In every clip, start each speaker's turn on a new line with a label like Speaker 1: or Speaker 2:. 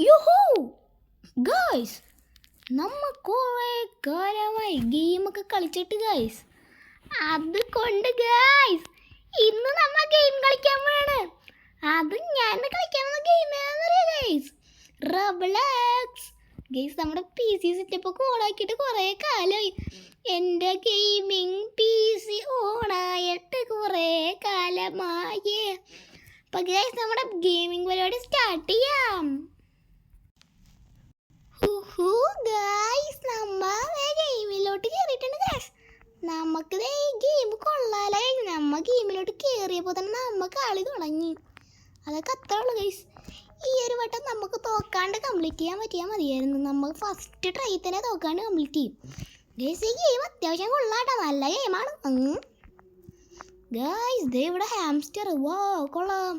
Speaker 1: യുഹൂ guys, നമ്മ കുറേ കാലമായി ഗെയിമൊക്കെ കളിച്ചിട്ട് ഗായ്സ്. അതുകൊണ്ട് ഗായ്സ് ഇന്ന് നമ്മ ഗെയിം കളിക്കാൻ വേണം. അത് ഞാൻ കളിക്കാൻ വന്ന ഗെയിം ഏതാണെന്നറിയാം ഗായ്സ്, റബ്ലക്സ്. ഗായ്സ് നമ്മുടെ പി സി സെറ്റപ്പൊക്കെ ഓണാക്കിയിട്ട് കുറേ കാലമായി. എൻ്റെ ഗെയിമിങ് പി സി ഓണായിട്ട് കുറേ കാലമായി. അപ്പം ഗായ്സ് നമ്മുടെ ഗെയിമിങ് പരിപാടി സ്റ്റാർട്ട് ചെയ്യാം. ഗായ്സ് നമ്മൾ ഗെയിമിലോട്ട് കയറിയിട്ടുണ്ട് ഗായ്സ്. നമുക്ക് ഈ ഗെയിം കൊള്ളാലോ. നമ്മ ഗെയിമിലോട്ട് കയറിയപ്പോൾ തന്നെ നമ്മ കളി തുടങ്ങി. അതൊക്കെ അത്ര ഉള്ളു ഗൈസ്. ഈ ഒരു വട്ടം നമുക്ക് തോക്കാണ്ട് കംപ്ലീറ്റ് ചെയ്യാൻ പറ്റിയാൽ മതിയായിരുന്നു. നമ്മൾ ഫസ്റ്റ് ട്രൈ തന്നെ തോക്കാണ്ട് കംപ്ലീറ്റ് ചെയ്യും ഗൈസ്. ഈ ഗെയിം അത്യാവശ്യം കൊള്ളാട്ടോ, നല്ല ഗെയിമാണ് ഗൈസ്. ദേ ഇവിടെ ഹാംസ്റ്റർ, വാ കൊള്ളാം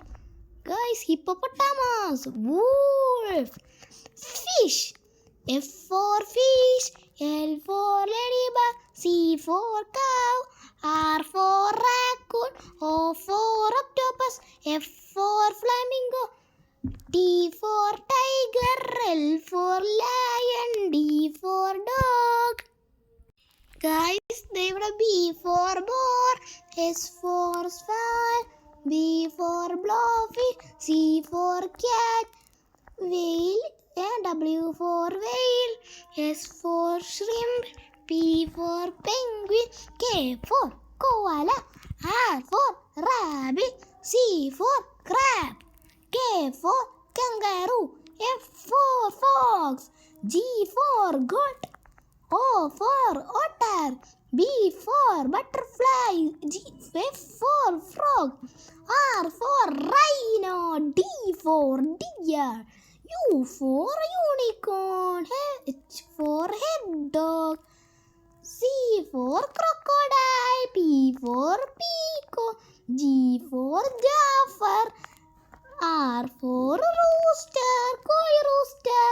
Speaker 1: guys. Hippopotamus, wolf, fish. F for fish, L for ladybug, C for cow, R for raccoon, O for octopus, F for flamingo, T for tiger, L for lion, D for dog. Guys, they were B for boar, S for swan, B for blowfish, C for cat, whale. W for whale, S for shrimp, P for penguin, K for koala, R for rabbit, C for crab, K for kangaroo, F for fox, G for goat, O for otter, B for butterfly, F for frog, R for rhino, D for deer, U for unicorn, H for hedgehog, C for crocodile, P for peacock, G for jaguar, R for rooster, koi rooster,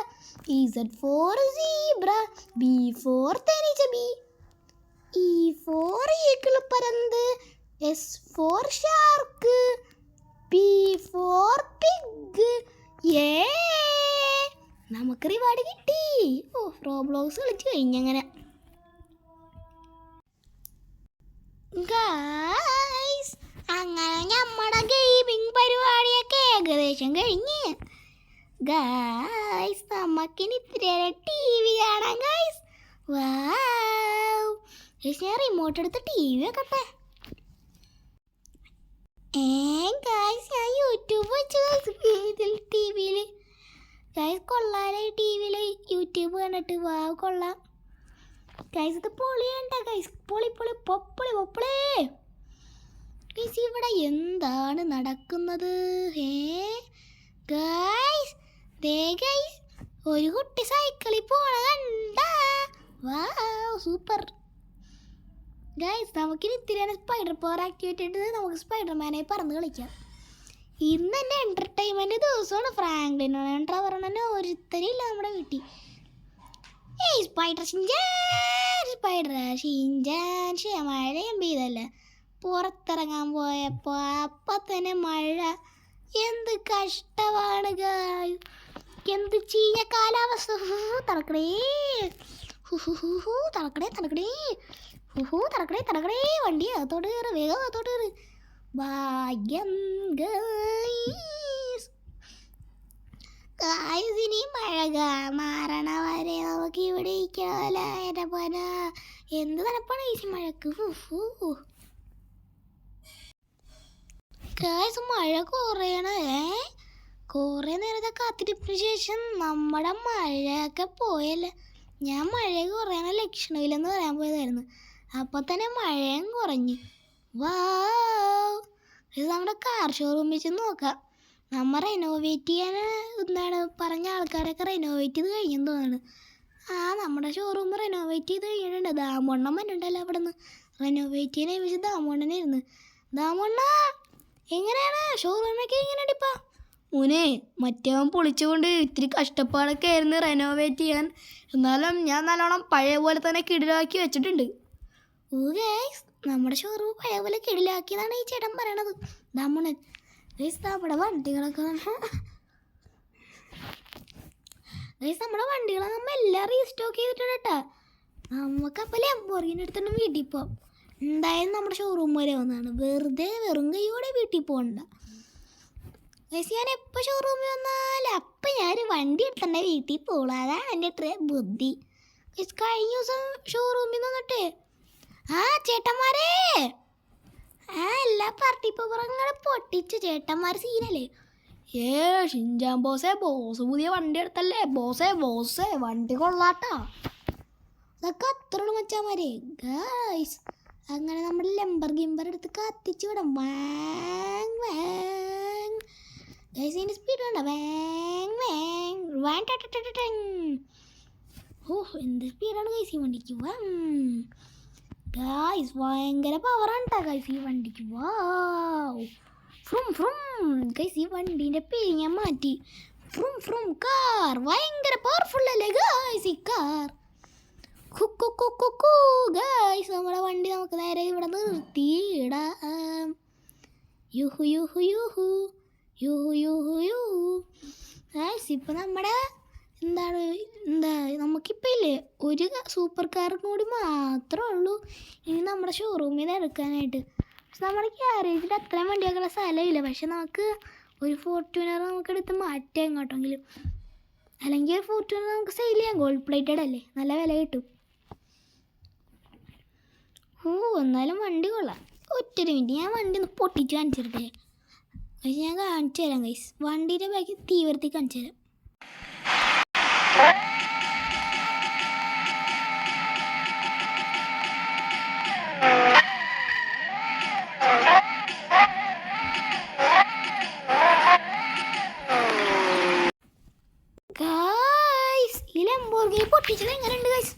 Speaker 1: Z for zebra, B for തേനീച്ചബി, E for eagle പരന്ത്, S for shark, P for pig. നമുക്ക് reward കിട്ടി. Roblox കളിച്ച് കഴിഞ്ഞങ്ങനെ guys. അങ്ങനെ നമ്മുടെ gaming പരിപാടിയൊക്കെ ഏകദേശം കഴിഞ്ഞ് guys. നമുക്കിനി ഇത്തിരി ടി വി കാണാം ഗായ്സ്. ഞാൻ റിമോട്ട് എടുത്ത് ടി വി വെക്കട്ടെ. ഗായ്സ് ഞാൻ യൂട്യൂബ് വെച്ച് ഇതിൽ ടി വിയിൽ ഗായ്സ് കൊള്ളാലോ. ടി വിയിൽ യൂട്യൂബ് കണ്ടിട്ട് കൊള്ളാം ഗായ്സ്. ഇത് പൊളിയണ്ട ഗായ്സ്, പൊളി പൊളി പൊപ്പളി പൊപ്പളേ ഗായ്സ്. ഇവിടെ എന്താണ് നടക്കുന്നത്? ഗായ്സ് ദേ ഗായ്സ്, ഒരു കുട്ടി സൈക്കിളിൽ പോണ കണ്ട. Super guys. നമുക്കിനി ഇത്തിരിയാണ് സ്പൈഡർ പവർ ആക്ടിവേറ്റ് ചെയ്തിട്ട് നമുക്ക് സ്പൈഡർമാനെ പറന്ന് കളിക്കാം. ഇന്ന് തന്നെ എൻ്റർടൈൻമെൻറ്റ് ദിവസമാണ്. ഫ്രാങ്ക്ലിൻ പറഞ്ഞ ഒരുത്തരില്ല നമ്മുടെ വീട്ടിൽ. Spider ഷിൻജാൻ, spider ഷിൻജാൻ. മഴയും പെയ്തല്ല, പുറത്തിറങ്ങാൻ പോയപ്പോൾ അപ്പം തന്നെ മഴ. എന്ത് കഷ്ടമാണ് ഗായ്, എന്ത് ചീഞ്ഞ കാലാവസ്ഥ. തണക്കടേ തണക്കടേ തണക്കടേ തണക്കടേ തണക്കടേ. വണ്ടി അകത്തോട്ട് കയറ്, വേഗം അകത്തോട്ട് കയറ്. ഭാഗ്യം ഗൈസ്. ഇനി മഴ മാറണ വരെ നമുക്ക് ഇവിടെ ഇരിക്കണമല്ലോ. എൻ്റെ പോന എന്ത് തണുപ്പാണ് ഈ മഴക്ക്. ഗൈസ് മഴ കുറയണേ. കുറേ നേരത്തെ കാത്തിരിപ്പിന് ശേഷം നമ്മുടെ മഴയൊക്കെ പോയല്ലേ. ഞാൻ മഴ കുറയണ ലക്ഷണമില്ലെന്ന് പറയാൻ പോയതായിരുന്നു. അപ്പോൾ തന്നെ മഴയും കുറഞ്ഞു. ഇത് നമ്മുടെ കാർ ഷോറൂമിൽ വെച്ച് നോക്കാം. നമ്മൾ റെനോവേറ്റ് ചെയ്യാൻ എന്താണ് പറഞ്ഞ ആൾക്കാരൊക്കെ റെനോവേറ്റ് ചെയ്ത് കഴിഞ്ഞെന്ന് തോന്നുന്നു. നമ്മുടെ ഷോറൂം റെനോവേറ്റ് ചെയ്ത് കഴിഞ്ഞിട്ടുണ്ട്. ദാമോണ്ണം വന്നിട്ടുണ്ടല്ലോ അവിടെ നിന്ന്. റെനോവേറ്റ് ചെയ്യാൻ ഏൽപ്പിച്ച് ദാമോണ്ണനായിരുന്നു. ദാമോണ്ണ എങ്ങനെയാണ് ഷോറൂമൊക്കെ എങ്ങനെയുണ്ട് ഇപ്പം? മോനെ മറ്റവൻ പൊളിച്ചുകൊണ്ട് ഇത്തിരി കഷ്ടപ്പാടൊക്കെ ആയിരുന്നു റെനോവേറ്റ് ചെയ്യാൻ. എന്നാലും ഞാൻ നല്ലോണം പഴയ പോലെ തന്നെ കിടിലാക്കി വെച്ചിട്ടുണ്ട്. ഗൈസ് നമ്മുടെ ഷോറൂം പഴയ പോലെ കിടിലാക്കിയതാണ് ഈ ചേട്ടൻ പറയണത്. ദാമോണ്ണൻ ഗൈസ് നമ്മുടെ വണ്ടികളൊക്കെ ഗൈസ് നമ്മുടെ വണ്ടികളെ നമ്മൾ എല്ലാം റീസ്റ്റോക്ക് ചെയ്തിട്ടുണ്ട് കേട്ടോ. നമുക്കപ്പോൾ ലംബോർഗിനി എടുത്തിട്ട് വീട്ടിൽ പോകാം. എന്തായാലും നമ്മുടെ ഷോറൂം വരെ വന്നതാണ്, വെറുതെ വെറും കൈയോടെ വീട്ടിൽ പോകണ്ട ഗൈസ്. ഞാൻ എപ്പോൾ ഷോറൂമിൽ വന്നാൽ അപ്പം ഞാൻ വണ്ടി എടുത്തന്നെ വീട്ടിൽ പോകുള്ളൂ. അതാണ് എൻ്റെ ഇത്ര ബുദ്ധി ഗൈസ്. കഴിഞ്ഞ ദിവസം ഷോറൂമിൽ നിന്ന് വന്നിട്ട് ചേട്ടന്മാരെ എല്ലാ പാർട്ടി പേപ്പറും പൊട്ടിച്ച് ചേട്ടന്മാർ സീനല്ലേ. ഷിൻജാൻ ബോസേ പുതിയ വണ്ടി എടുത്തല്ലേ ബോസേ വണ്ടി കൊള്ളാട്ടാ. അതൊക്കെ അത്രയുള്ളൂ മച്ചാമാരെ ഗൈസ്. അങ്ങനെ നമ്മുടെ ലംബോർഗിനി എടുത്ത് കത്തിച്ച് വിടാം. വാങ് വാങ് ഗൈസ്, ഇതിൻ്റെ സ്പീഡ് വേണ്ട. വാങ് വാങ് വാങ് എന്ത് സ്പീഡാണ് ഗൈസ് ഈ വണ്ടിക്ക്. ഗൈസ് ഭയങ്കര പവറാണ് കേട്ടോ ഗൈസ് ഈ വണ്ടിക്ക്. വാവ് ഫ്രും ഫ്രും ഗൈസ്. ഈ വണ്ടീൻ്റെ പേര് ഞാൻ മാറ്റി, ഫ്രും ഫ്രും കാർ. ഭയങ്കര പവർഫുൾ അല്ലേ ഗൈസ് ഈ കാർ. ഗൈസ് നമ്മുടെ വണ്ടി നമുക്ക് നേരെ ഇവിടെ നിർത്തിയിടാം. യുഹു യുഹു യുഹു യുഹു യുഹു യുഹു ഗൈസ്. ഇപ്പം നമ്മുടെ നമുക്കിപ്പോൾ ഇല്ലേ ഒരു സൂപ്പർ കാറും കൂടി മാത്രമേ ഉള്ളൂ ഇനി നമ്മുടെ ഷോറൂമിൽ നിന്ന് എടുക്കാനായിട്ട്. പക്ഷെ നമ്മുടെ ഗ്യാരേജിൽ അത്രയും വണ്ടിയാക്കുന്ന സ്ഥലമില്ല. പക്ഷെ നമുക്ക് ഒരു ഫോർച്യൂണർ നമുക്ക് എടുത്ത് മാറ്റാം എങ്ങോട്ടെങ്കിലും. അല്ലെങ്കിൽ ഒരു ഫോർച്യൂണർ നമുക്ക് സെയിൽ ചെയ്യാം, ഗോൾഡ് പ്ലേറ്റഡ് അല്ലേ, നല്ല വില കിട്ടും. എന്നാലും വണ്ടി കൊള്ളാം. ഒറ്റൊരു മിനിറ്റ്, ഞാൻ വണ്ടി ഒന്ന് പൊട്ടിച്ച് കാണിച്ചിട്ടേ. പക്ഷെ ഞാൻ കാണിച്ചു തരാം ഗൈസ്, വണ്ടീൻ്റെ ബാക്കി തീവ്രത്തി കാണിച്ചു തരാം. പൊട്ടിച്ചത് എങ്ങനെയുണ്ട് ഗൈസ്?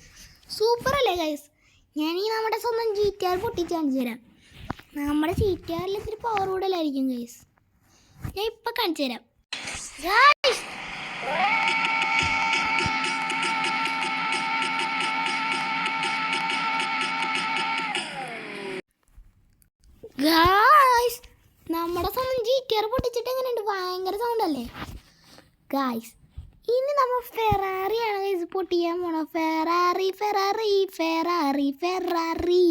Speaker 1: സൂപ്പർ അല്ലേ ഗൈസ്? ഞാൻ നമ്മുടെ സ്വന്തം GTR പൊട്ടിച്ച് കാണിച്ചു തരാം. നമ്മുടെ GTRൽ ഇത്തിരി പവർ കൂടുതലായിരിക്കും ഗൈസ്. ഞാൻ ഇപ്പം കാണിച്ചു തരാം ഗൈസ്. നമ്മുടെ സ്വന്തം GTR പൊട്ടിച്ചിട്ട് എങ്ങനെയുണ്ട്? ഭയങ്കര സൗണ്ട് അല്ലേ ഗൈസ്? ഇനി നമ്മൾ ഫെറാറിയാണ് ഗൈസ് പൊട്ടിക്കാൻ പോണം. Ferrari Ferrari Ferrari Ferrari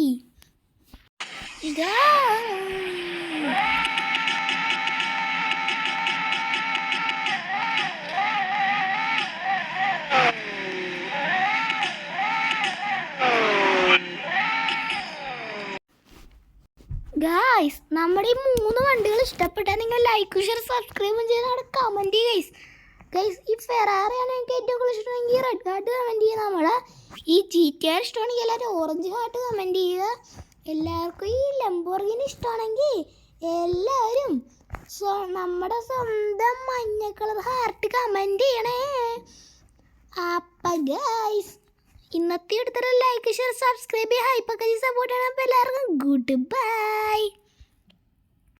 Speaker 1: guys. നമ്മുടെ ഈ 3 വണ്ടികൾ ഇഷ്ടപ്പെട്ടാൽ നിങ്ങൾ ലൈക്ക് ഷെയർ സബ്സ്ക്രൈബും ചെയ്ത് കമൻറ്റ് ചെയ്യുക ഗൈസ്. ഗൈസ് ഈ ഫെറാറിയാണ് എനിക്ക് ഏറ്റവും കൂടുതൽ ഇഷ്ടമെങ്കിൽ റെഡ് കാർഡ് കമൻറ്റ് ചെയ്യുക. നമ്മൾ ഈ GTR ഇഷ്ടമാണെങ്കിൽ എല്ലാവരും ഓറഞ്ച് കാർഡ് കമൻറ്റ് ചെയ്യുക. എല്ലാവർക്കും ഈ ലംബോർഗിനി ഇഷ്ടമാണെങ്കിൽ എല്ലാവരും നമ്മുടെ സ്വന്തം മഞ്ഞ കളർ ഹാർട്ട് കമൻറ്റ് ചെയ്യണേ. അപ്പം ഗൈസ് ഇന്നത്തെ എടുത്തിട്ട് ലൈക്ക് ഷെയർ സബ്സ്ക്രൈബ് ചെയ്യുക, ഹൈപ്പൊക്കെ സപ്പോർട്ട് ചെയ്യണം. അപ്പോൾ എല്ലാവർക്കും ഗുഡ് ബൈ.